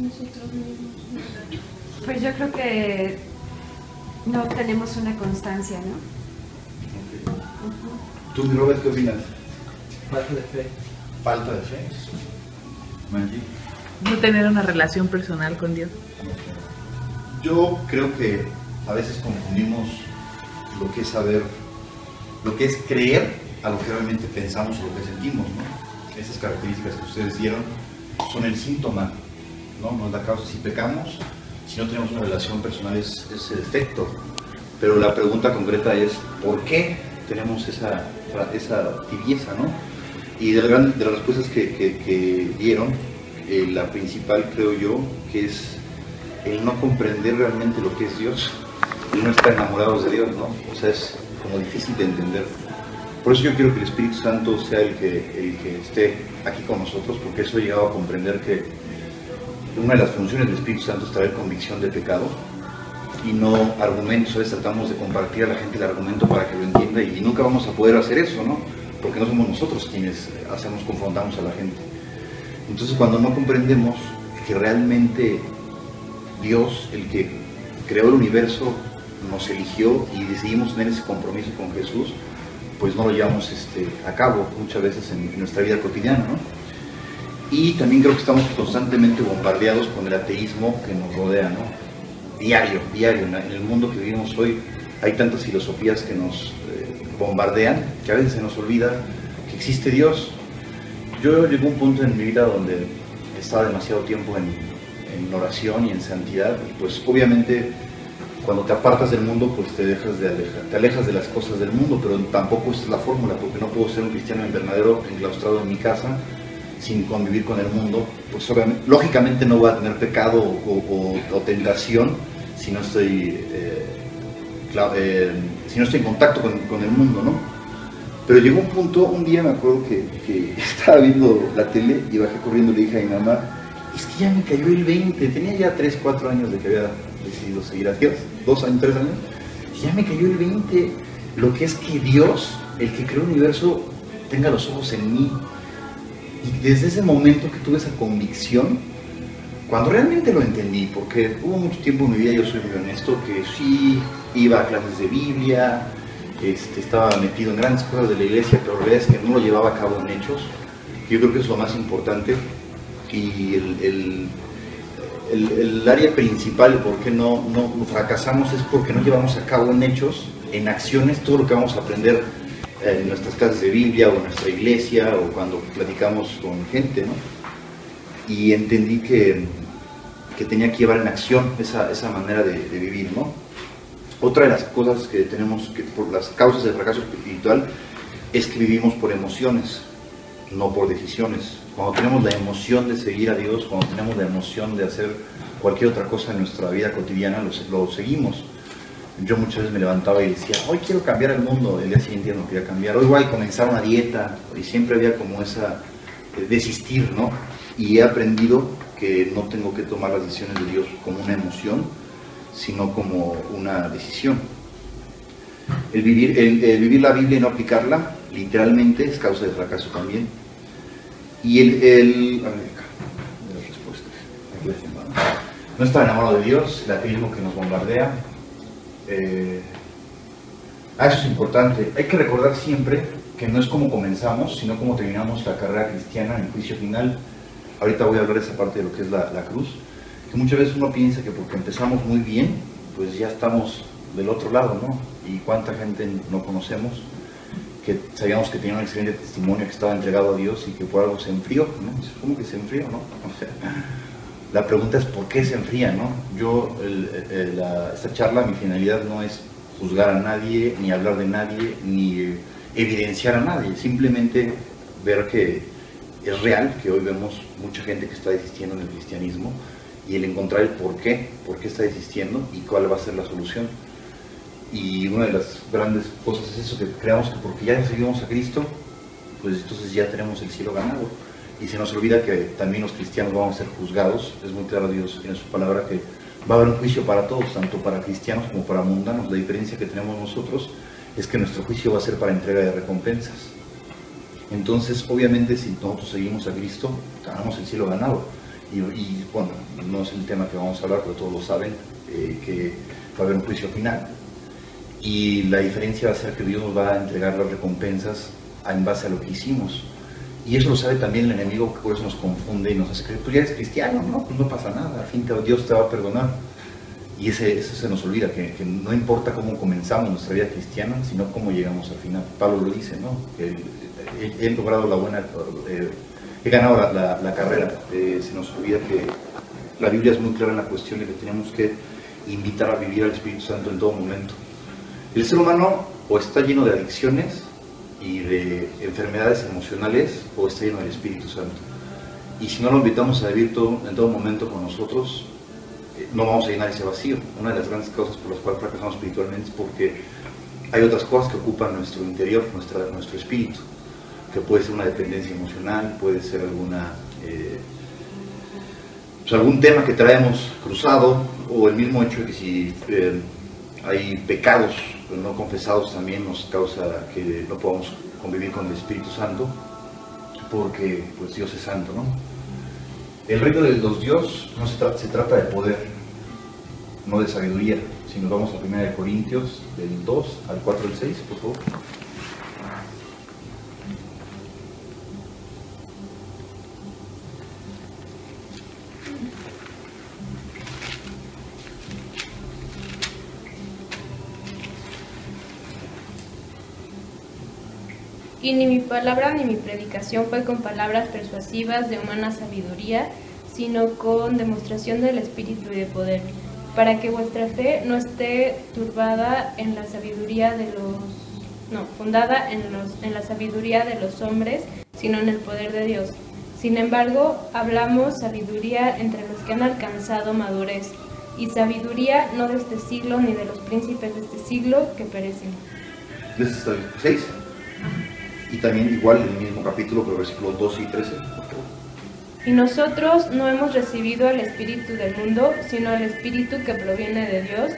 nosotros mismos, ¿verdad? Pues yo creo que no tenemos una constancia, ¿no? ¿Tú, Robert, qué opinas? Falta de fe. Falta de fe. Maggie. No tener una relación personal con Dios. Yo creo que a veces confundimos lo que es saber, lo que es creer a lo que realmente pensamos o lo que sentimos, ¿no? Esas características que ustedes dieron son el síntoma, ¿no? No es la causa. Si pecamos, si no tenemos una relación personal, es el efecto. Pero la pregunta concreta es, ¿por qué tenemos esa tibieza, ¿no? Y de las respuestas que dieron, la principal, creo yo, que es el no comprender realmente lo que es Dios y no estar enamorados de Dios, ¿no? O sea, es como difícil de entender. Por eso yo quiero que el Espíritu Santo sea el que esté aquí con nosotros, porque eso he llegado a comprender que una de las funciones del Espíritu Santo es traer convicción de pecado y no argumentos. A veces tratamos de compartir a la gente el argumento para que lo entienda y nunca vamos a poder hacer eso, ¿no? Porque no somos nosotros quienes confrontamos a la gente. Entonces, cuando no comprendemos que realmente Dios, el que creó el universo, nos eligió y decidimos tener ese compromiso con Jesús, pues no lo llevamos a cabo muchas veces en nuestra vida cotidiana, ¿no? Y también creo que estamos constantemente bombardeados con el ateísmo que nos rodea, ¿no? Diario, en el mundo que vivimos hoy hay tantas filosofías que nos bombardean que a veces se nos olvida que existe Dios. Yo llegué a un punto en mi vida donde estaba demasiado tiempo en oración y en santidad, y pues obviamente cuando te apartas del mundo pues te alejas de las cosas del mundo, pero tampoco esa es la fórmula, porque no puedo ser un cristiano invernadero enclaustrado en mi casa sin convivir con el mundo. Pues obviamente, lógicamente no voy a tener pecado o tentación si no estoy en contacto con el mundo, ¿no? Pero llegó un punto, un día me acuerdo que estaba viendo la tele y bajé corriendo y le dije a mi mamá, es que ya me cayó el 20, tenía ya 3, 4 años de que había decidido seguir a Dios, 2 años, 3 años, y ya me cayó el 20, lo que es que Dios, el que creó el universo, tenga los ojos en mí. Y desde ese momento que tuve esa convicción, cuando realmente lo entendí, porque hubo mucho tiempo en mi vida, yo soy muy honesto, que sí iba a clases de Biblia, estaba metido en grandes cosas de la iglesia, pero la verdad es que no lo llevaba a cabo en hechos. Yo creo que eso es lo más importante. Y el área principal por qué no fracasamos es porque no llevamos a cabo en hechos, en acciones, todo lo que vamos a aprender en nuestras clases de Biblia o en nuestra iglesia o cuando platicamos con gente, ¿no? Y entendí que tenía que llevar en acción esa manera de vivir, ¿no? Otra de las cosas que tenemos, por las causas del fracaso espiritual, es que vivimos por emociones, no por decisiones. Cuando tenemos la emoción de seguir a Dios, cuando tenemos la emoción de hacer cualquier otra cosa en nuestra vida cotidiana, lo seguimos. Yo muchas veces me levantaba y decía, hoy quiero cambiar el mundo, el día siguiente no quería cambiar, hoy voy a comenzar una dieta, y siempre había como esa desistir, ¿no? Y he aprendido que no tengo que tomar las decisiones de Dios como una emoción, sino como una decisión. El vivir la Biblia y no aplicarla, literalmente, es causa de fracaso también. Y no estar enamorado de Dios, el ateísmo que nos bombardea. Eso es importante. Hay que recordar siempre que no es como comenzamos, sino como terminamos la carrera cristiana en el juicio final. Ahorita voy a hablar de esa parte de lo que es la cruz, que muchas veces uno piensa que porque empezamos muy bien, pues ya estamos del otro lado, ¿no? Y cuánta gente no conocemos, que sabíamos que tenía un excelente testimonio, que estaba entregado a Dios y que por algo se enfrió, ¿no? ¿Cómo que se enfrió, no? O sea, la pregunta es ¿por qué se enfría, no? Yo, esta charla, mi finalidad no es juzgar a nadie, ni hablar de nadie, ni evidenciar a nadie, simplemente ver que es real que hoy vemos mucha gente que está desistiendo en el cristianismo y el encontrar el por qué está desistiendo y cuál va a ser la solución. Y una de las grandes cosas es eso, que creamos que porque ya seguimos a Cristo, pues entonces ya tenemos el cielo ganado. Y se nos olvida que también los cristianos vamos a ser juzgados. Es muy claro Dios en su palabra que va a haber un juicio para todos, tanto para cristianos como para mundanos. La diferencia que tenemos nosotros es que nuestro juicio va a ser para entrega de recompensas. Entonces, obviamente, si nosotros seguimos a Cristo, ganamos el cielo ganado. y bueno, no es el tema que vamos a hablar, pero todos lo saben, que va a haber un juicio final. Y la diferencia va a ser que Dios nos va a entregar las recompensas en base a lo que hicimos. Y eso lo sabe también el enemigo, que por eso nos confunde y nos hace creer, tú ya eres cristiano, ¿no? Pues no pasa nada, al fin Dios te va a perdonar. Y eso se nos olvida, que no importa cómo comenzamos nuestra vida cristiana, sino cómo llegamos al final. Pablo lo dice, ¿no? Que he logrado la buena, he ganado la carrera. Se nos olvida que la Biblia es muy clara en la cuestión de que tenemos que invitar a vivir al Espíritu Santo en todo momento. El ser humano o está lleno de adicciones y de enfermedades emocionales, o está lleno del Espíritu Santo. Y si no lo invitamos a vivir en todo momento con nosotros, no vamos a llenar ese vacío. Una de las grandes causas por las cuales fracasamos espiritualmente es porque hay otras cosas que ocupan nuestro interior, nuestro espíritu, que puede ser una dependencia emocional, puede ser algún tema que traemos cruzado, o el mismo hecho de que si hay pecados no confesados también nos causa que no podamos convivir con el Espíritu Santo, porque pues Dios es santo, ¿no? El reino de los Dios no se trata de poder, no de sabiduría. Si nos vamos a 1 Corintios, del 2 al 4 al 6, por favor. Y ni mi palabra ni mi predicación fue con palabras persuasivas de humana sabiduría, sino con demostración del Espíritu y de poder, para que vuestra fe no esté turbada en la sabiduría fundada en la sabiduría de los hombres, sino en el poder de Dios. Sin embargo, hablamos sabiduría entre los que han alcanzado madurez, y sabiduría no de este siglo ni de los príncipes de este siglo que perecen. ¿Desde hasta el 6? Y también igual en el mismo capítulo, pero versículos 12 y 13, por favor. Y nosotros no hemos recibido al Espíritu del mundo, sino al Espíritu que proviene de Dios,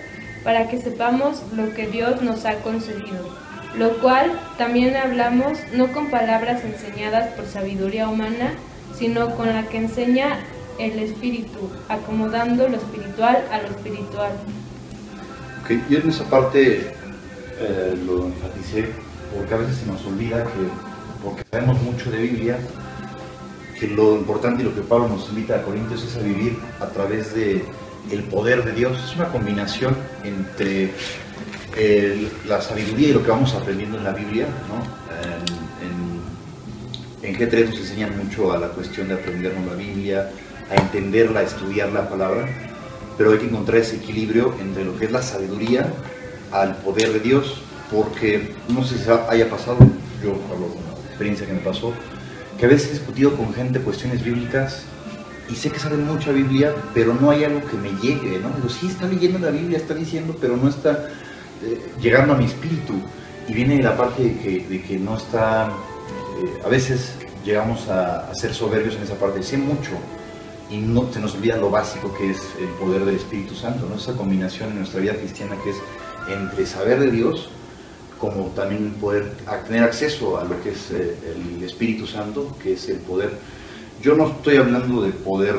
para que sepamos lo que Dios nos ha concedido, lo cual también hablamos no con palabras enseñadas por sabiduría humana, sino con la que enseña el Espíritu, acomodando lo espiritual a lo espiritual. Okay, yo en esa parte lo enfaticé, porque a veces se nos olvida porque sabemos mucho de Biblia, que lo importante y lo que Pablo nos invita a Corintios es a vivir a través de el poder de Dios. Es una combinación entre la sabiduría y lo que vamos aprendiendo en la Biblia, ¿no? En G3 nos enseñan mucho a la cuestión de aprendernos la Biblia, a entenderla, a estudiar la palabra, pero hay que encontrar ese equilibrio entre lo que es la sabiduría al poder de Dios. Porque no sé si haya pasado, yo hablo de una experiencia que me pasó, que a veces he discutido con gente cuestiones bíblicas y sé que saben mucha Biblia, pero no hay algo que me llegue, ¿no? Digo, sí, está leyendo la Biblia, está diciendo, pero no está llegando a mi espíritu. Y viene la parte de que no está, a veces llegamos a ser soberbios en esa parte, sé mucho, y no se nos olvida lo básico que es el poder del Espíritu Santo, ¿no? Esa combinación en nuestra vida cristiana que es entre saber de Dios, como también poder tener acceso a lo que es el Espíritu Santo, que es el poder. Yo no estoy hablando de poder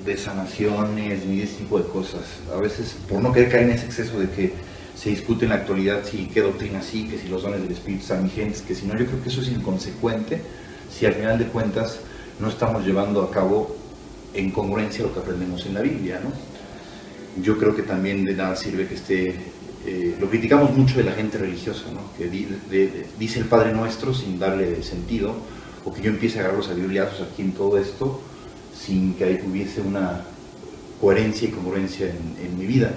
de sanaciones ni de ese tipo de cosas. A veces, por no querer caer en ese exceso de que se discute en la actualidad si qué doctrina sí, que si los dones del Espíritu están vigentes, que si no, yo creo que eso es inconsecuente si al final de cuentas no estamos llevando a cabo en congruencia lo que aprendemos en la Biblia, ¿no? Yo creo que también de nada sirve que esté... lo criticamos mucho de la gente religiosa, ¿no? Que dice el Padre Nuestro sin darle sentido, o que yo empiece a agarrar los bibliazos aquí en todo esto sin que hubiese una coherencia y congruencia en mi vida.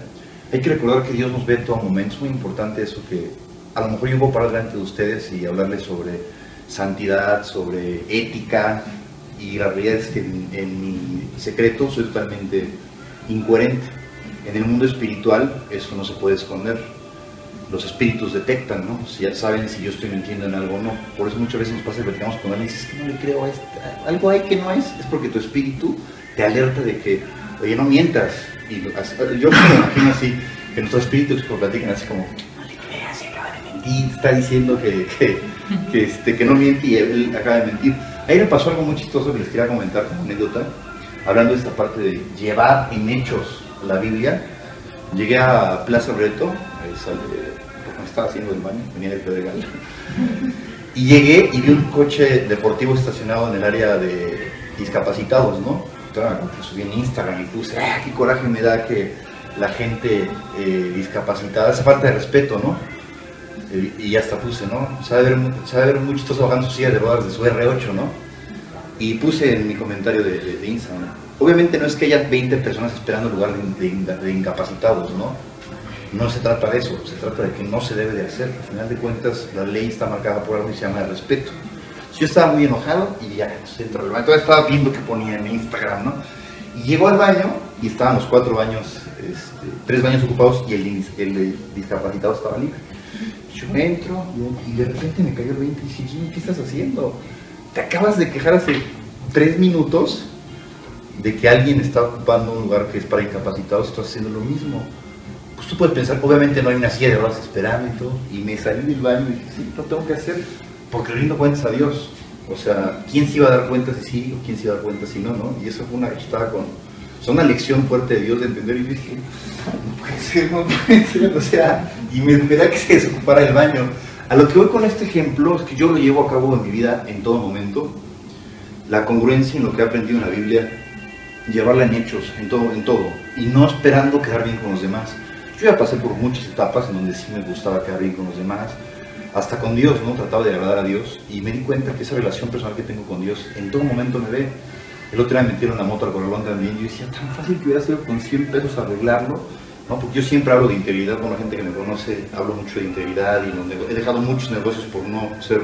Hay que recordar que Dios nos ve en todo momento. Es muy importante eso, que a lo mejor yo puedo parar delante de ustedes y hablarles sobre santidad, sobre ética, y la realidad es que en mi secreto soy totalmente incoherente. En el mundo espiritual eso no se puede esconder. Los espíritus detectan, ¿no? Si ya saben si yo estoy mintiendo en algo o no. Por eso muchas veces nos pasa que platicamos con alguien y dices, es que no le creo a esto. Algo hay que no es porque tu espíritu te alerta de que, oye, no mientas. Y yo me imagino así, que nuestros espíritus platican así como, no le creas, se acaba de mentir, está diciendo que no miente y él acaba de mentir. Ahí me pasó algo muy chistoso que les quería comentar como anécdota. hablando de esta parte de llevar en hechos la Biblia, llegué a Plaza Breto, porque me estaba haciendo el baño, venía del Pedregal, y llegué y vi un coche deportivo estacionado en el área de discapacitados, ¿no? Lo subí en Instagram y puse, qué coraje me da que la gente discapacitada, esa falta de respeto, ¿no? Y hasta puse, ¿no? Se va a ver muy chistoso bajando su silla de ruedas de su R8, ¿no? Y puse en mi comentario de Instagram, obviamente no es que haya 20 personas esperando el lugar de incapacitados, ¿no? No se trata de eso, se trata de que no se debe de hacer. Al final de cuentas, la ley está marcada por algo que se llama el respeto. Yo estaba muy enojado y ya entró al baño. Todavía estaba viendo qué ponía en Instagram, ¿no? Y llegó al baño y estaban los 4 baños, 3 baños ocupados y el discapacitado estaba libre. Yo entro y de repente me cayó el 20 y dije, Jimmy, ¿qué estás haciendo? Te acabas de quejar hace 3 minutos de que alguien está ocupando un lugar que es para incapacitados, estás haciendo lo mismo. Pues tú puedes pensar, obviamente no hay una silla de ruedas esperando y todo, y me salí del baño y dije, sí, lo tengo que hacer, porque rindo cuentas a Dios. O sea, ¿quién se iba a dar cuenta si sí o quién se iba a dar cuenta si no, no? Y eso fue una lección fuerte de Dios de entender, y dije, no puede ser, o sea, y me esperaba que se desocupara el baño. A lo que voy con este ejemplo es que yo lo llevo a cabo en mi vida en todo momento, la congruencia en lo que he aprendido en la Biblia, llevarla en hechos, en todo, y no esperando quedar bien con los demás. Yo ya pasé por muchas etapas en donde sí me gustaba quedar bien con los demás, hasta con Dios, ¿no? Trataba de agradar a Dios, y me di cuenta que esa relación personal que tengo con Dios, en todo momento me ve. El otro día me metieron la moto al corralón también, y yo decía, tan fácil que hubiera sido con 100 pesos arreglarlo, ¿no? Porque yo siempre hablo de integridad, con la gente que me conoce, hablo mucho de integridad, y he dejado muchos negocios por no ser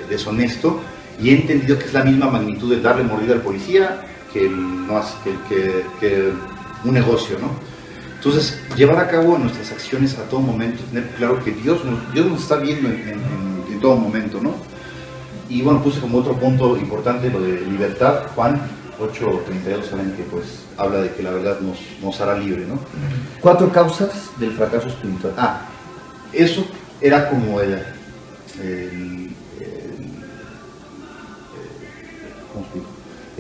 deshonesto, y he entendido que es la misma magnitud de darle mordida al policía que un negocio, ¿no? Entonces, llevar a cabo nuestras acciones a todo momento, tener claro que Dios nos está viendo en todo momento, ¿no? Y bueno, puse como otro punto importante lo de libertad. Juan 8:32, saben que pues habla de que la verdad nos hará libre, ¿no? 4 causas del fracaso espiritual. Eso era como el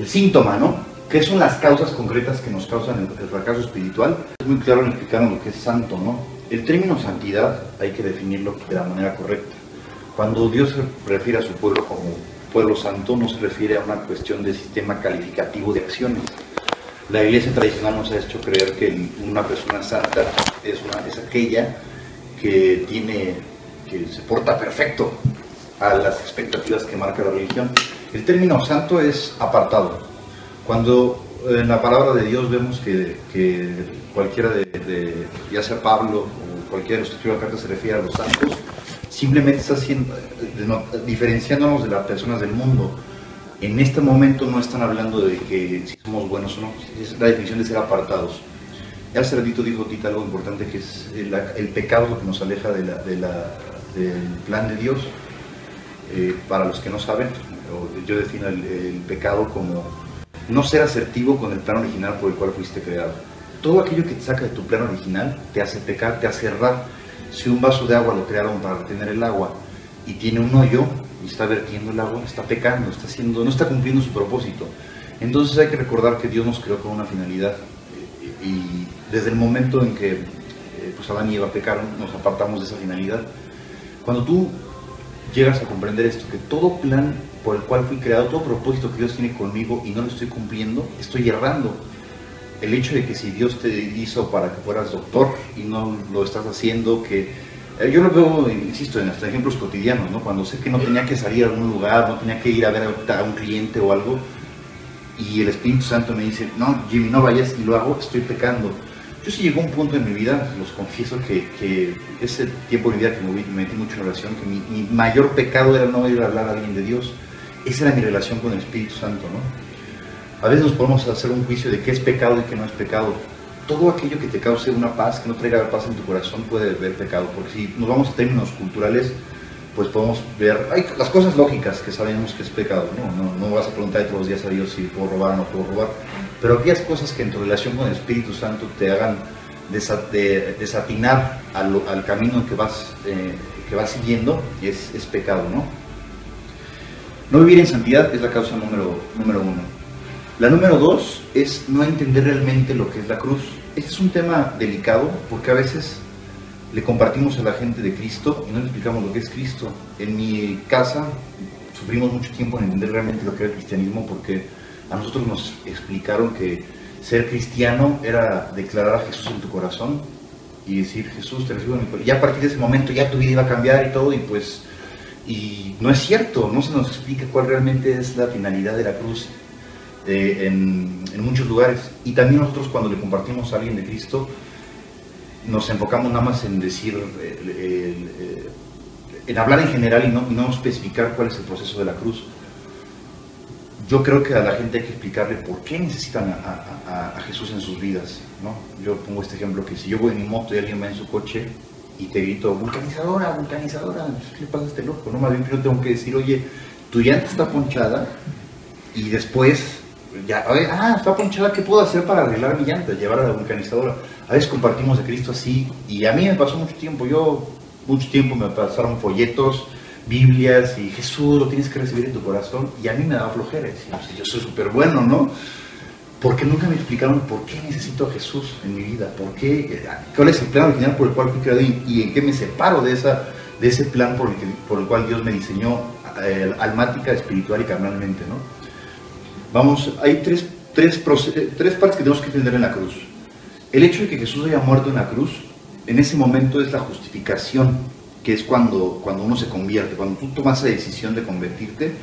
síntoma, ¿no? ¿Qué son las causas concretas que nos causan el fracaso espiritual? Es muy claro en explicar lo que es santo, ¿no? El término santidad hay que definirlo de la manera correcta. Cuando Dios se refiere a su pueblo como pueblo santo, no se refiere a una cuestión de sistema calificativo de acciones. La iglesia tradicional nos ha hecho creer que una persona santa es aquella que se porta perfecto a las expectativas que marca la religión. El término santo es apartado. Cuando en la palabra de Dios vemos que cualquiera ya sea Pablo o cualquiera de los que escribe la carta se refiere a los santos, simplemente está diferenciándonos de las personas del mundo. En este momento no están hablando de que si somos buenos o no, es la definición de ser apartados. Ya hace ratito dijo Tita algo importante, que es el pecado, lo que nos aleja del plan de Dios. Para los que no saben, yo defino el pecado como no ser asertivo con el plan original por el cual fuiste creado. Todo aquello que te saca de tu plan original te hace pecar, te hace errar. Si un vaso de agua lo crearon para retener el agua y tiene un hoyo y está vertiendo el agua, está pecando, no está cumpliendo su propósito. Entonces hay que recordar que Dios nos creó con una finalidad, y desde el momento en que pues Adán y Eva pecaron, nos apartamos de esa finalidad. Cuando tú llegas a comprender esto, que todo plan por el cual fui creado, todo propósito que Dios tiene conmigo y no lo estoy cumpliendo, estoy errando. El hecho de que si Dios te hizo para que fueras doctor y no lo estás haciendo, yo lo veo, insisto, en hasta ejemplos cotidianos, ¿no? Cuando sé que no tenía que salir a algún lugar, no tenía que ir a ver a un cliente o algo, y el Espíritu Santo me dice, no, Jimmy, no vayas, y lo hago, estoy pecando. Yo sí llegó un punto en mi vida, los confieso, que ese tiempo de mi vida que me metí mucho en oración, que mi mayor pecado era no ir a hablar a alguien de Dios. Esa era mi relación con el Espíritu Santo, ¿no? A veces nos podemos hacer un juicio de qué es pecado y qué no es pecado. Todo aquello que te cause una paz, que no traiga paz en tu corazón, puede ver pecado. Porque si nos vamos a términos culturales, pues podemos ver las cosas lógicas que sabemos que es pecado, ¿no? No vas a preguntar todos los días a Dios si puedo robar o no puedo robar. Pero aquellas cosas que en tu relación con el Espíritu Santo te hagan desatinar al camino que vas siguiendo, es pecado, ¿no? No vivir en santidad es la causa número 1. La número 2 es no entender realmente lo que es la cruz. Este es un tema delicado porque a veces le compartimos a la gente de Cristo y no le explicamos lo que es Cristo. En mi casa sufrimos mucho tiempo en entender realmente lo que era el cristianismo porque a nosotros nos explicaron que ser cristiano era declarar a Jesús en tu corazón y decir, Jesús, te recibo en mi corazón. Y ya a partir de ese momento ya tu vida iba a cambiar y todo, y no es cierto, no se nos explica cuál realmente es la finalidad de la cruz en muchos lugares. Y también nosotros cuando le compartimos a alguien de Cristo, nos enfocamos nada más en decir, en hablar en general y no especificar cuál es el proceso de la cruz. Yo creo que a la gente hay que explicarle por qué necesitan a Jesús en sus vidas, ¿no? Yo pongo este ejemplo que si yo voy en mi moto y alguien va en su coche y te grito, vulcanizadora, vulcanizadora, ¿qué le pasa a este loco? No, más bien yo tengo que decir, oye, tu llanta está ponchada y después, ya, está ponchada, ¿qué puedo hacer para arreglar mi llanta? Llevar a la vulcanizadora. A veces compartimos de Cristo así y a mí me pasó mucho tiempo, me pasaron folletos, Biblias y Jesús lo tienes que recibir en tu corazón y a mí me daba flojera, decía, yo soy súper bueno, ¿no? Porque nunca me explicaron por qué necesito a Jesús en mi vida, por qué, cuál es el plan original por el cual fui creado y en qué me separo de ese plan por el cual Dios me diseñó almática, espiritual y carnalmente, ¿no? Vamos, hay tres partes que tenemos que entender en la cruz. El hecho de que Jesús haya muerto en la cruz, en ese momento es la justificación, que es cuando uno se convierte, cuando tú tomas la decisión de convertirte.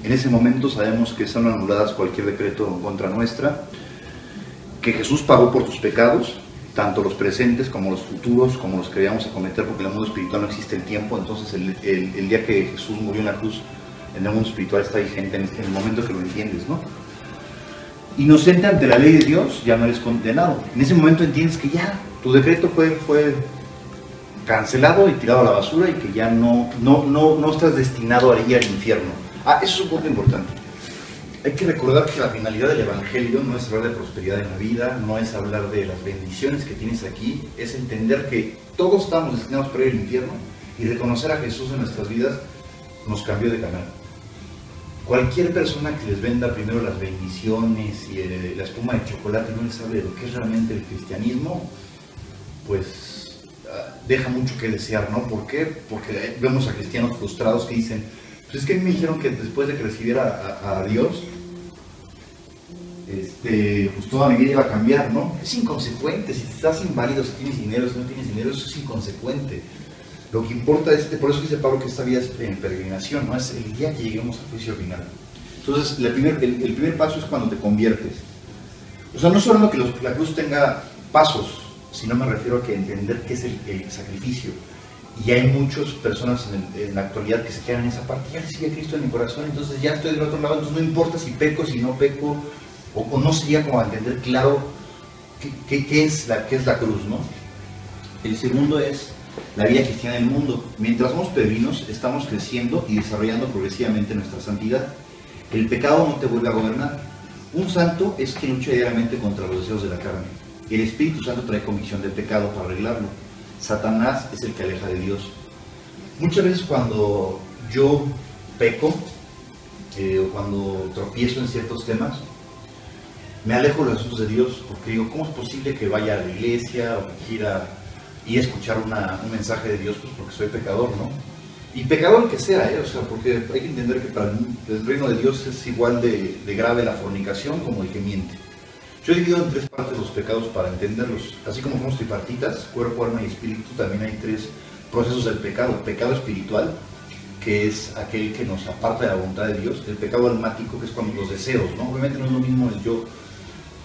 En ese momento sabemos que son anuladas cualquier decreto en contra nuestra, que Jesús pagó por tus pecados, tanto los presentes como los futuros, como los que vayamos a cometer, porque en el mundo espiritual no existe el tiempo. Entonces el día que Jesús murió en la cruz, en el mundo espiritual está vigente en el momento que lo entiendes, ¿no? Inocente ante la ley de Dios, ya no eres condenado. En ese momento entiendes que ya tu decreto fue cancelado y tirado a la basura y que ya no estás destinado a ir al infierno. Eso es un punto importante. Hay que recordar que la finalidad del Evangelio no es hablar de prosperidad en la vida, no es hablar de las bendiciones que tienes aquí, es entender que todos estamos destinados para ir al infierno y reconocer a Jesús en nuestras vidas nos cambió de canal. Cualquier persona que les venda primero las bendiciones y la espuma de chocolate no les hable de lo que es realmente el cristianismo, pues deja mucho que desear, ¿no? ¿Por qué? Porque vemos a cristianos frustrados que dicen, pues es que a mí me dijeron que después de que recibiera a Dios, pues toda mi vida iba a cambiar, ¿no? Es inconsecuente. Si estás inválido, si tienes dinero, si no tienes dinero, eso es inconsecuente. Lo que importa es, por eso dice Pablo que esta vida es en peregrinación, ¿no? Es el día que lleguemos al juicio final. Entonces, el primer paso es cuando te conviertes. O sea, no solo que la cruz tenga pasos, sino me refiero a que entender qué es el sacrificio. Y hay muchas personas en la actualidad que se quedan en esa parte, ya recibí a Cristo en mi corazón, entonces ya estoy del otro lado, entonces no importa si peco, si no peco, o no se llega como a entender claro qué es la cruz, ¿no? El segundo es la vida cristiana en el mundo. Mientras somos peregrinos, estamos creciendo y desarrollando progresivamente nuestra santidad. El pecado no te vuelve a gobernar. Un santo es quien lucha diariamente contra los deseos de la carne. El Espíritu Santo trae convicción del pecado para arreglarlo. Satanás es el que aleja de Dios. Muchas veces cuando yo peco, o cuando tropiezo en ciertos temas, me alejo de los asuntos de Dios, porque digo, ¿cómo es posible que vaya a la iglesia o que quiera ir a escuchar un mensaje de Dios? Pues porque soy pecador, ¿no? Y pecador el que sea, o sea, porque hay que entender que para el reino de Dios es igual de grave la fornicación como el que miente. Yo he dividido en tres partes los pecados para entenderlos. Así como somos tripartitas, cuerpo, alma y espíritu, también hay tres procesos del pecado. Pecado espiritual, que es aquel que nos aparta de la voluntad de Dios. El pecado almático, que es cuando los deseos, ¿no? Obviamente no es lo mismo el yo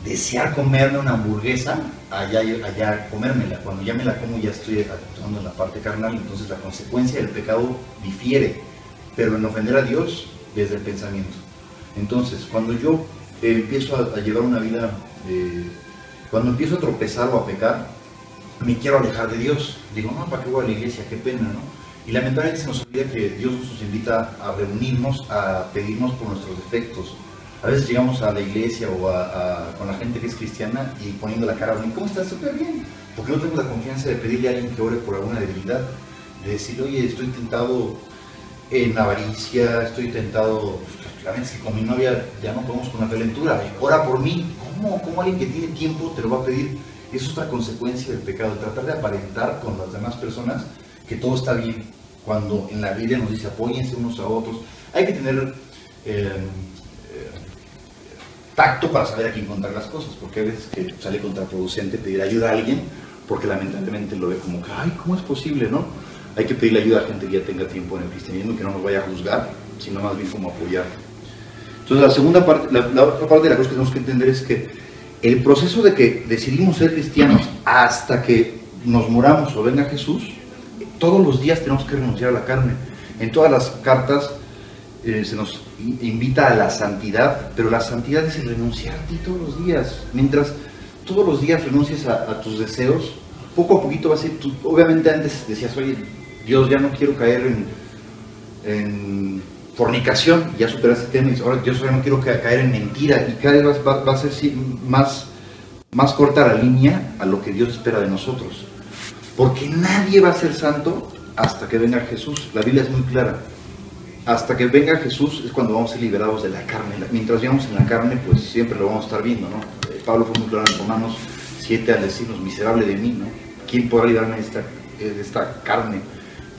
desear comerme una hamburguesa, allá comérmela. Cuando ya me la como ya estoy actuando en la parte carnal, entonces la consecuencia del pecado difiere, pero en ofender a Dios desde el pensamiento. Entonces, cuando yo empiezo a llevar una vida, cuando empiezo a tropezar o a pecar, me quiero alejar de Dios. Digo, no, ¿para qué voy a la iglesia? Qué pena, ¿no? Y lamentablemente se nos olvida que Dios nos invita a reunirnos, a pedirnos por nuestros defectos. A veces llegamos a la iglesia o con la gente que es cristiana y poniendo la cara, ¿cómo estás? Súper bien. Porque no tenemos la confianza de pedirle a alguien que ore por alguna debilidad, de decir, oye, estoy tentado en avaricia, estoy tentado, la verdad es que con mi novia ya no podemos con la calentura, ora por mí. ¿Cómo alguien que tiene tiempo te lo va a pedir? Eso es otra consecuencia del pecado, tratar de aparentar con las demás personas que todo está bien, cuando en la Biblia nos dice apóyense unos a otros. Hay que tener tacto para saber a quién contar las cosas, porque a veces que sale contraproducente pedir ayuda a alguien, porque lamentablemente lo ve como que, ay, ¿cómo es posible, no? Hay que pedirle ayuda a gente que ya tenga tiempo en el cristianismo, que no nos vaya a juzgar, sino más bien como apoyar. Entonces la segunda parte, la otra parte de la cosa que tenemos que entender es que el proceso de que decidimos ser cristianos hasta que nos muramos o venga Jesús, todos los días tenemos que renunciar a la carne. En todas las cartas se nos invita a la santidad, pero la santidad es el renunciar a ti todos los días. Mientras todos los días renuncies a tus deseos, poco a poquito vas a ir. Obviamente antes decías, oye, Dios, ya no quiero caer en fornicación, ya superaste el tema, y dices, ahora Dios, ya no quiero caer en mentira, y cada vez va a ser más corta la línea a lo que Dios espera de nosotros. Porque nadie va a ser santo hasta que venga Jesús. La Biblia es muy clara. Hasta que venga Jesús es cuando vamos a ser liberados de la carne. Mientras vivamos en la carne, pues siempre lo vamos a estar viendo, ¿no? Pablo fue muy claro en Romanos 7 al decirnos, miserable de mí, ¿no? ¿Quién podrá librarme de esta carne?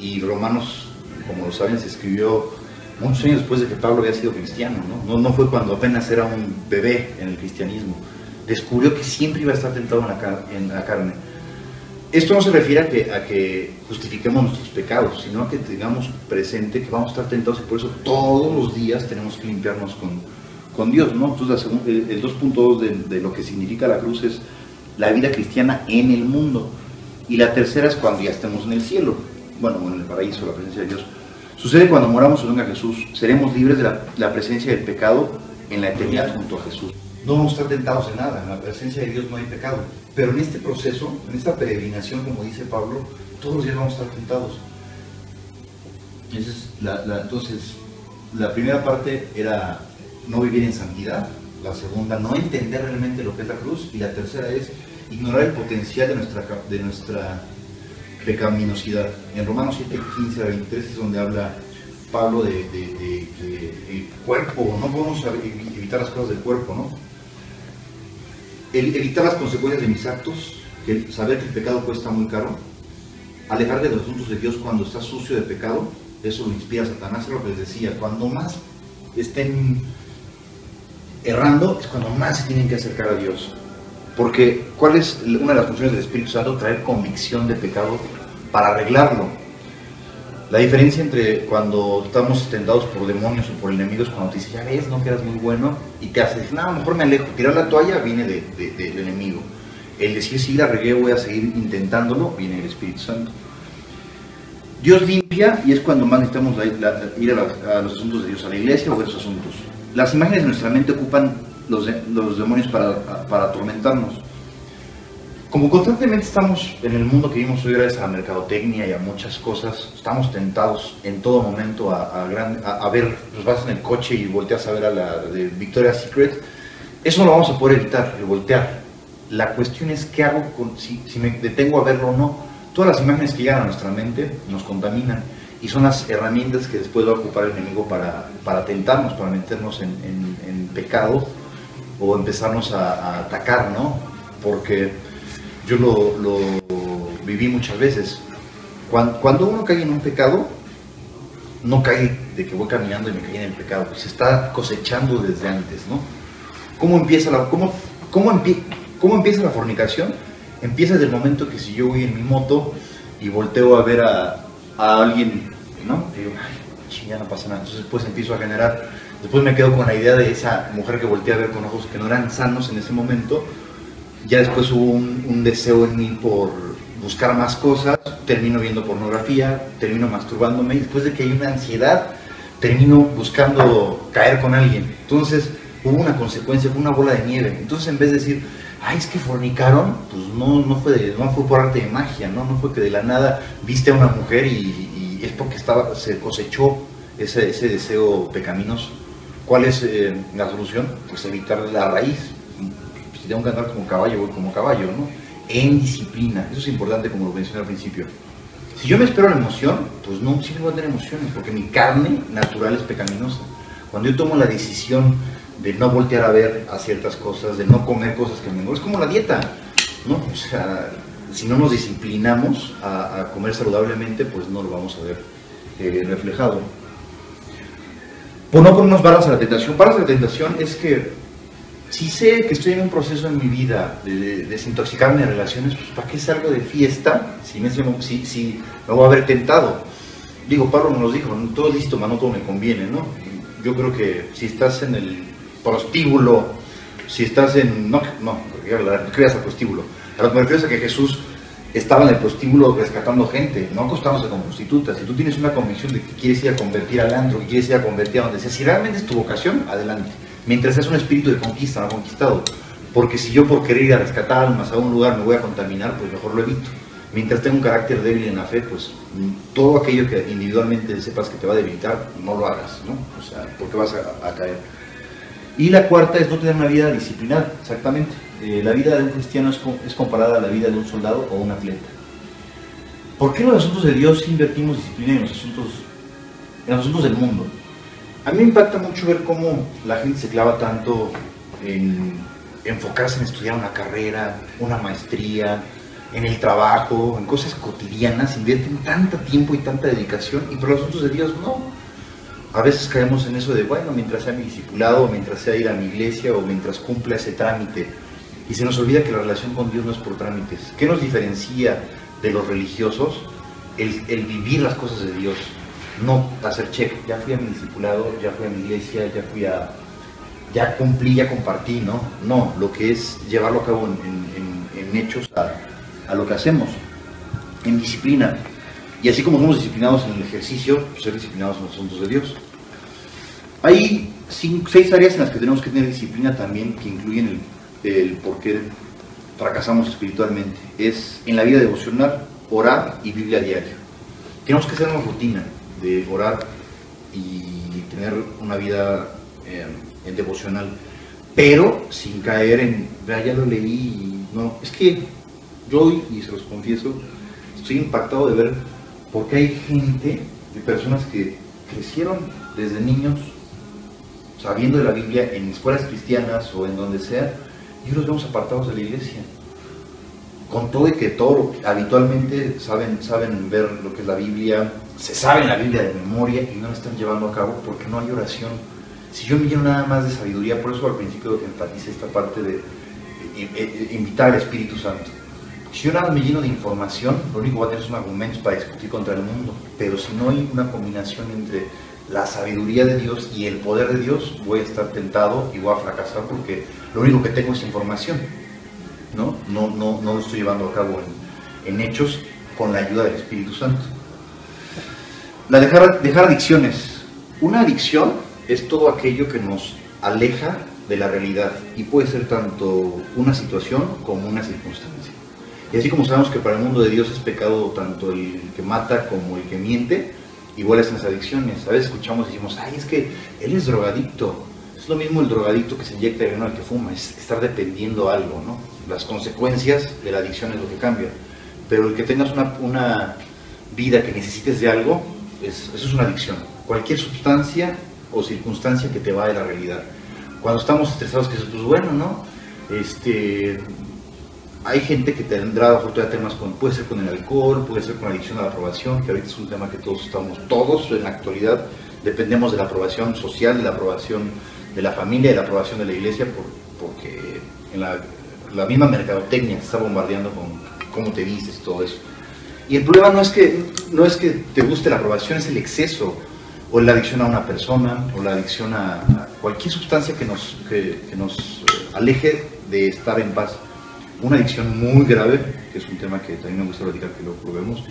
Y Romanos, como lo saben, se escribió muchos años después de que Pablo había sido cristiano, ¿no? No fue cuando apenas era un bebé en el cristianismo. Descubrió que siempre iba a estar tentado en la carne. Esto no se refiere a que justifiquemos nuestros pecados, sino a que tengamos presente que vamos a estar tentados y por eso todos los días tenemos que limpiarnos con Dios, ¿no? Entonces el 2.2 de lo que significa la cruz es la vida cristiana en el mundo. Y la tercera es cuando ya estemos en el cielo, bueno, en el paraíso, la presencia de Dios. Sucede cuando moramos o venga Jesús, seremos libres de la presencia del pecado en la eternidad junto a Jesús. No vamos a estar tentados en nada, en la presencia de Dios no hay pecado. Pero en este proceso, en esta peregrinación, como dice Pablo, todos los días vamos a estar tentados. Entonces, la primera parte era no vivir en santidad, la segunda, no entender realmente lo que es la cruz, y la tercera es ignorar el potencial de nuestra pecaminosidad. En Romanos 7, 15 a 23 es donde habla Pablo de el cuerpo. No podemos evitar las cosas del cuerpo, ¿no? Evitar las consecuencias de mis actos, saber que el pecado cuesta muy caro, alejar de los asuntos de Dios cuando estás sucio de pecado, eso lo inspira Satanás, es lo que les decía, cuando más estén errando es cuando más se tienen que acercar a Dios. Porque, ¿cuál es una de las funciones del Espíritu Santo? Traer convicción de pecado para arreglarlo. La diferencia entre cuando estamos tentados por demonios o por enemigos, cuando te dice, ya ves, no quedas muy bueno, y te haces, no, mejor me alejo. Tirar la toalla viene del enemigo. El decir, sí, la regué, voy a seguir intentándolo, viene del Espíritu Santo. Dios limpia, y es cuando más necesitamos ir a los asuntos de Dios, a la iglesia o a esos asuntos. Las imágenes de nuestra mente ocupan los demonios para atormentarnos. Como constantemente estamos en el mundo que vivimos hoy, gracias a la mercadotecnia y a muchas cosas, estamos tentados en todo momento a ver, nos vas en el coche y volteas a ver a la de Victoria's Secret. Eso no lo vamos a poder evitar, el voltear. La cuestión es qué hago si me detengo a verlo o no. Todas las imágenes que llegan a nuestra mente nos contaminan y son las herramientas que después va a ocupar el enemigo para tentarnos, para meternos en pecado o empezarnos a atacar, ¿no? Porque yo lo viví muchas veces. Cuando uno cae en un pecado, no cae de que voy caminando y me caí en el pecado, pues se está cosechando desde antes, ¿no? ¿Cómo empieza la fornicación? Empieza desde el momento que si yo voy en mi moto y volteo a ver a alguien, ¿no? Y digo, ay, ya no pasa nada. Entonces después empiezo a generar, después me quedo con la idea de esa mujer que volteé a ver con ojos que no eran sanos en ese momento. Ya después hubo un deseo en mí por buscar más cosas, termino viendo pornografía, termino masturbándome, y después de que hay una ansiedad, termino buscando caer con alguien. Entonces hubo una consecuencia, fue una bola de nieve. Entonces en vez de decir, ay, es que fornicaron, pues no fue por arte de magia, no fue que de la nada viste a una mujer y es porque se cosechó ese deseo pecaminoso. ¿Cuál es la solución? Pues evitar la raíz. Si tengo que andar como caballo, voy como caballo, ¿no? En disciplina. Eso es importante, como lo mencioné al principio. Si yo me espero la emoción, pues no, siempre voy a tener emociones, porque mi carne natural es pecaminosa. Cuando yo tomo la decisión de no voltear a ver a ciertas cosas, de no comer cosas que me engordan, es como la dieta, ¿no? O sea, si no nos disciplinamos a comer saludablemente, pues no lo vamos a ver reflejado. Por no ponernos varas a la tentación. Varas a la tentación es que si sé que estoy en un proceso en mi vida de desintoxicarme de relaciones, pues ¿para qué salgo de fiesta si me voy a haber tentado? Digo, Pablo nos dijo, todo es listo, no todo me conviene, ¿no? Yo creo que si estás en el prostíbulo, si estás en... No creas al prostíbulo. A lo que me refiero es a que Jesús estaba en el prostíbulo rescatando gente, no acostándose con prostitutas. Si tú tienes una convicción de que quieres ir a convertir al antro, que quieres ir a convertir a donde sea, si realmente es tu vocación, adelante. Mientras seas un espíritu de conquista, no conquistado. Porque si yo por querer ir a rescatar almas a un lugar me voy a contaminar, pues mejor lo evito. Mientras tenga un carácter débil en la fe, pues todo aquello que individualmente sepas que te va a debilitar, no lo hagas, ¿no? O sea, porque vas a caer. Y la cuarta es no tener una vida disciplinada, exactamente. La vida de un cristiano es comparada a la vida de un soldado o un atleta. ¿Por qué en los asuntos de Dios invertimos disciplina en los asuntos del mundo? A mí me impacta mucho ver cómo la gente se clava tanto en enfocarse en estudiar una carrera, una maestría, en el trabajo, en cosas cotidianas, invierten tanto tiempo y tanta dedicación, y por los asuntos de Dios no. A veces caemos en eso de, bueno, mientras sea mi discipulado, o mientras sea ir a mi iglesia, o mientras cumpla ese trámite, y se nos olvida que la relación con Dios no es por trámites. ¿Qué nos diferencia de los religiosos? El vivir las cosas de Dios, no hacer check, ya fui a mi discipulado, ya fui a mi iglesia, ya cumplí, ya compartí, ¿no? No, lo que es llevarlo a cabo en hechos a lo que hacemos, en disciplina. Y así como somos disciplinados en el ejercicio, pues ser disciplinados en los asuntos de Dios. Hay 6 áreas en las que tenemos que tener disciplina también, que incluyen el por qué fracasamos espiritualmente. Es en la vida devocional, orar y Biblia diaria. Tenemos que hacer una rutina de orar y tener una vida devocional, pero sin caer en, ya lo leí, y no, es que yo hoy, y se los confieso, estoy impactado de ver por qué hay gente, de personas que crecieron desde niños sabiendo de la Biblia en escuelas cristianas o en donde sea, y hoy los vemos apartados de la iglesia. Con todo y que todo habitualmente saben ver lo que es la Biblia, se saben la Biblia de memoria y no la están llevando a cabo porque no hay oración. Si yo me lleno nada más de sabiduría, por eso al principio enfatice esta parte de invitar al Espíritu Santo. Si yo nada me lleno de información, lo único que voy a tener son argumentos para discutir contra el mundo. Pero si no hay una combinación entre la sabiduría de Dios y el poder de Dios, voy a estar tentado y voy a fracasar porque lo único que tengo es información. No lo estoy llevando a cabo en hechos con la ayuda del Espíritu Santo. Dejar adicciones. Una adicción es todo aquello que nos aleja de la realidad y puede ser tanto una situación como una circunstancia. Y así como sabemos que para el mundo de Dios es pecado tanto el que mata como el que miente, igual es en las adicciones. A veces escuchamos y decimos, ay, es que él es drogadicto. Es lo mismo el drogadicto que se inyecta veneno al que fuma, es estar dependiendo a algo, ¿no? Las consecuencias de la adicción es lo que cambia. Pero el que tengas una vida que necesites de algo, eso es una adicción. Cualquier sustancia o circunstancia que te va de la realidad. Cuando estamos estresados, que pues bueno, ¿no? Hay gente que tendrá temas puede ser con el alcohol, puede ser con la adicción a la aprobación, que ahorita es un tema que todos en la actualidad dependemos de la aprobación social, de la aprobación de la familia, de la aprobación de la iglesia, porque en la misma mercadotecnia te está bombardeando con cómo te vistes y todo eso. Y el problema no es que te guste la aprobación, es el exceso, o la adicción a una persona, o la adicción a cualquier sustancia que nos aleje de estar en paz. Una adicción muy grave, que es un tema que también me gusta platicar, que lo probemos,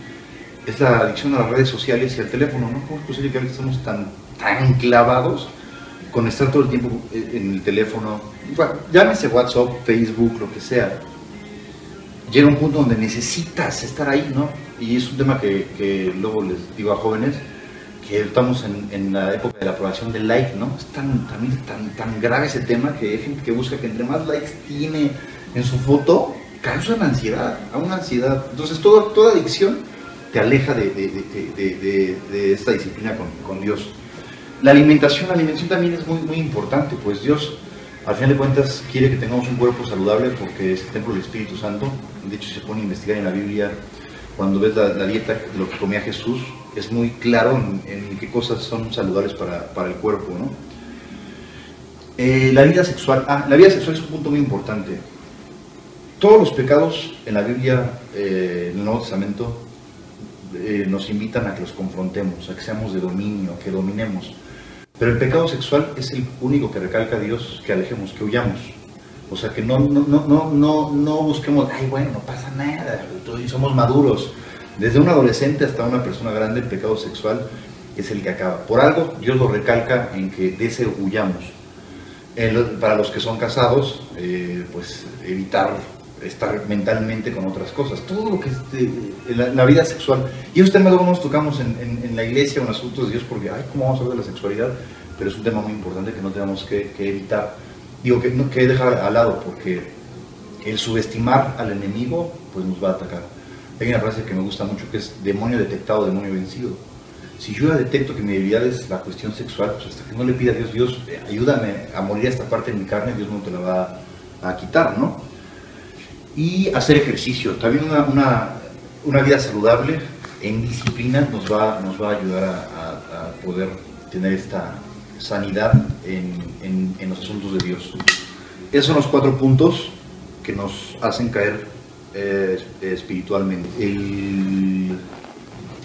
es la adicción a las redes sociales y al teléfono, ¿no? ¿Cómo es posible que ahorita estamos tan clavados con estar todo el tiempo en el teléfono? Bueno, llámese WhatsApp, Facebook, lo que sea. Llega un punto donde necesitas estar ahí, ¿no? Y es un tema que luego les digo a jóvenes, que estamos en la época de la aprobación del like, ¿no? Es tan grave ese tema que hay gente que busca que entre más likes tiene en su foto, causa una ansiedad. Entonces toda adicción te aleja de esta disciplina con Dios. La alimentación también es muy importante, pues Dios, al final de cuentas, quiere que tengamos un cuerpo saludable porque es el templo del Espíritu Santo. De hecho, si se pone a investigar en la Biblia, cuando ves la dieta de lo que comía Jesús, es muy claro en qué cosas son saludables para el cuerpo, ¿no? La vida sexual es un punto muy importante. Todos los pecados en la Biblia, en el Nuevo Testamento, nos invitan a que los confrontemos, a que seamos de dominio, a que dominemos. Pero el pecado sexual es el único que recalca a Dios que alejemos, que huyamos. O sea, que no busquemos, ay, bueno, no pasa nada, somos maduros. Desde un adolescente hasta una persona grande, el pecado sexual es el que acaba. Por algo, Dios lo recalca en que de ese huyamos. Para los que son casados, pues evitar estar mentalmente con otras cosas. Todo lo que es la vida sexual. Y esos temas luego nos tocamos en la iglesia o en asuntos de Dios porque, ay, ¿cómo vamos a hablar de la sexualidad? Pero es un tema muy importante que no tenemos que evitar. Digo, que dejar al lado porque el subestimar al enemigo, pues nos va a atacar. Hay una frase que me gusta mucho que es demonio detectado, demonio vencido. Si yo ya detecto que mi debilidad es la cuestión sexual, pues hasta que no le pida a Dios, Dios, ayúdame a morir a esta parte de mi carne, Dios no te la va a quitar, ¿no? Y hacer ejercicio. También una vida saludable en disciplina nos va a ayudar a poder tener esta sanidad en los asuntos de Dios. Esos son los 4 puntos que nos hacen caer espiritualmente.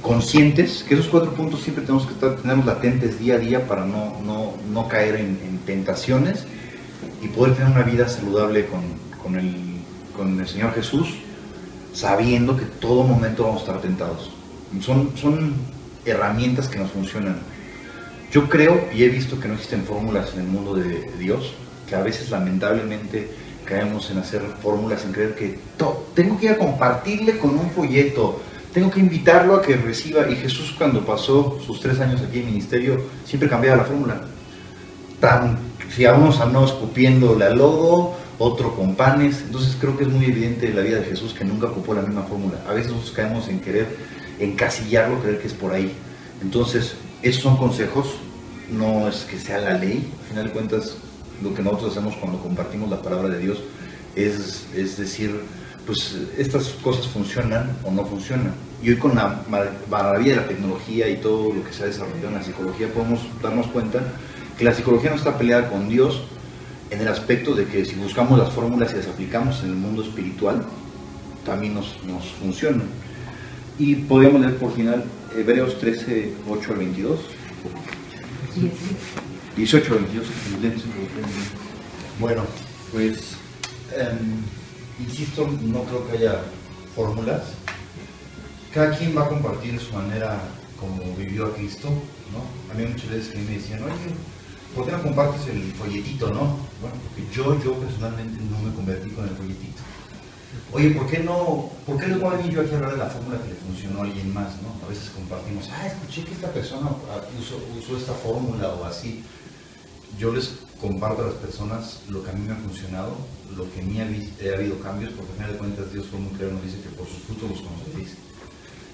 Conscientes, que esos 4 puntos siempre tenemos que tenerlos latentes día a día para no caer en tentaciones y poder tener una vida saludable con el Señor Jesús, sabiendo que todo momento vamos a estar tentados. Son herramientas que nos funcionan. Yo creo y he visto que no existen fórmulas en el mundo de Dios, que a veces lamentablemente caemos en hacer fórmulas, en creer que tengo que ir a compartirle con un folleto, tengo que invitarlo a que reciba. Y Jesús, cuando pasó sus 3 años aquí en ministerio, siempre cambiaba la fórmula. Si a unos andó escupiéndole al lodo, otro con panes. Entonces creo que es muy evidente en la vida de Jesús que nunca ocupó la misma fórmula. A veces nosotros caemos en querer encasillarlo, creer que es por ahí. Entonces, esos son consejos, no es que sea la ley. Al final de cuentas, lo que nosotros hacemos cuando compartimos la palabra de Dios es decir, pues estas cosas funcionan o no funcionan. Y hoy con la maravilla de la tecnología y todo lo que se ha desarrollado en la psicología, podemos darnos cuenta que la psicología no está peleada con Dios en el aspecto de que si buscamos las fórmulas y las aplicamos en el mundo espiritual, también nos funcionan. Y podríamos leer por final Hebreos 13, 8 al 22. 18 al 22. Bueno, pues insisto, no creo que haya fórmulas. Cada quien va a compartir su manera como vivió a Cristo, ¿no? A mí muchas veces que me decían, oye, ¿por qué no compartes el folletito, no? Bueno, porque yo personalmente no me convertí con el folletito. Oye, ¿por qué les voy a venir yo aquí a hablar de la fórmula que le funcionó a alguien más, no? A veces compartimos, escuché que esta persona usó esta fórmula o así. Yo les comparto a las personas lo que a mí me ha funcionado, lo que en mí ha habido cambios, porque al final de cuentas Dios fue muy claro, nos dice que por sus frutos los conoceréis.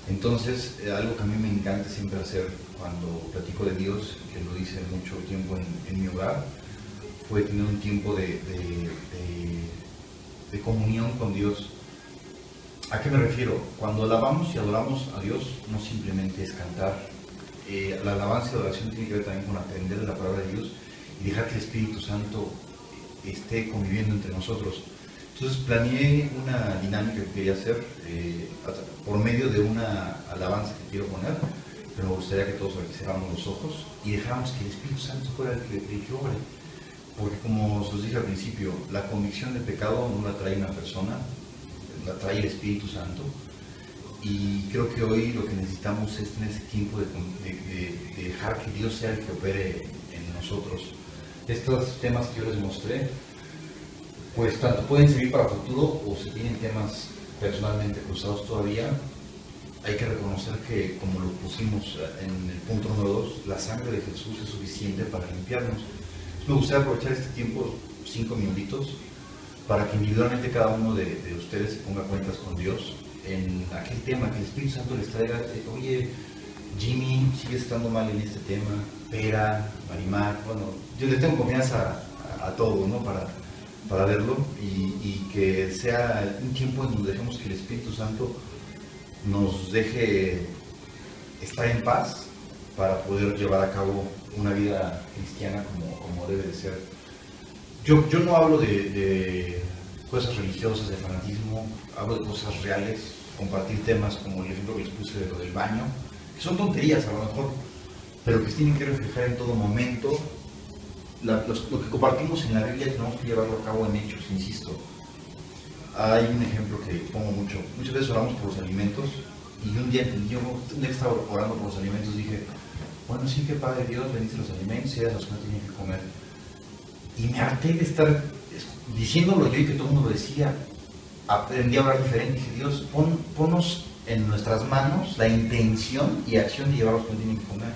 Entonces, algo que a mí me encanta siempre hacer cuando platico de Dios, que lo hice mucho tiempo en mi hogar, fue tener un tiempo de comunión con Dios. ¿A qué me refiero? Cuando alabamos y adoramos a Dios, no simplemente es cantar. La alabanza y la adoración tiene que ver también con aprender de la palabra de Dios y dejar que el Espíritu Santo esté conviviendo entre nosotros. Entonces planeé una dinámica que quería hacer por medio de una alabanza que quiero poner, pero me gustaría que todos cerráramos los ojos y dejáramos que el Espíritu Santo fuera el que obre. Porque como os dije al principio, la convicción del pecado no la trae una persona, la trae el Espíritu Santo. Y creo que hoy lo que necesitamos es tener ese tiempo de dejar que Dios sea el que opere en nosotros. Estos temas que yo les mostré, pues tanto pueden servir para futuro o si tienen temas personalmente cruzados todavía, hay que reconocer que, como lo pusimos en el punto número 2, la sangre de Jesús es suficiente para limpiarnos. Me gustaría aprovechar este tiempo, 5 minutitos, para que individualmente cada uno de ustedes se ponga cuentas con Dios en aquel tema, que el Espíritu Santo les traiga, oye, Jimmy, sigues estando mal en este tema, Pera, Marimar, bueno, yo le tengo confianza a todo, ¿no? Para verlo y que sea un tiempo en donde dejemos que el Espíritu Santo nos deje estar en paz para poder llevar a cabo una vida cristiana como debe de ser. Yo no hablo de cosas religiosas, de fanatismo, hablo de cosas reales, compartir temas como el ejemplo que les puse de lo del baño, que son tonterías a lo mejor, pero que se tienen que reflejar en todo momento. Lo que compartimos en la Biblia tenemos que llevarlo a cabo en hechos, insisto. Hay un ejemplo que pongo mucho. Muchas veces oramos por los alimentos y un día estaba orando por los alimentos dije, bueno, sí que Padre Dios, bendice los alimentos y a los que no tienen que comer. Y me harté de estar diciéndolo yo y que todo el mundo lo decía. Aprendí a hablar diferente. Dije, Dios, ponnos en nuestras manos la intención y acción de llevar a los que no tienen que comer.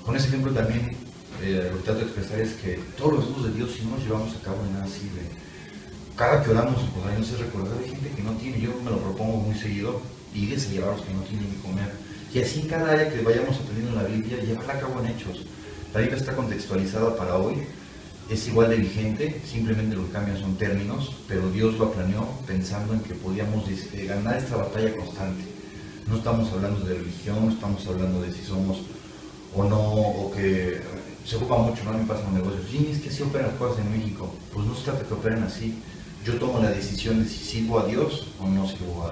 Con ese ejemplo también lo que trato de expresar es que todos los hijos de Dios, si no los llevamos a cabo, de nada sirve. Cada que oramos, pues hay que recordar de gente que no tiene. Yo me lo propongo muy seguido, y es llevar a los que no tienen que comer. Y así en cada área que vayamos aprendiendo en la Biblia, llevarla a cabo en hechos. La Biblia está contextualizada para hoy, es igual de vigente, simplemente lo que cambian son términos, pero Dios lo planeó pensando en que podíamos ganar esta batalla constante. No estamos hablando de religión, no estamos hablando de si somos o no, o que se ocupa mucho, ¿no? A mí me pasa en los negocios, sí, es que así operan las cosas en México. Pues no se trata de que operen así. Yo tomo la decisión de si sigo a Dios o no sigo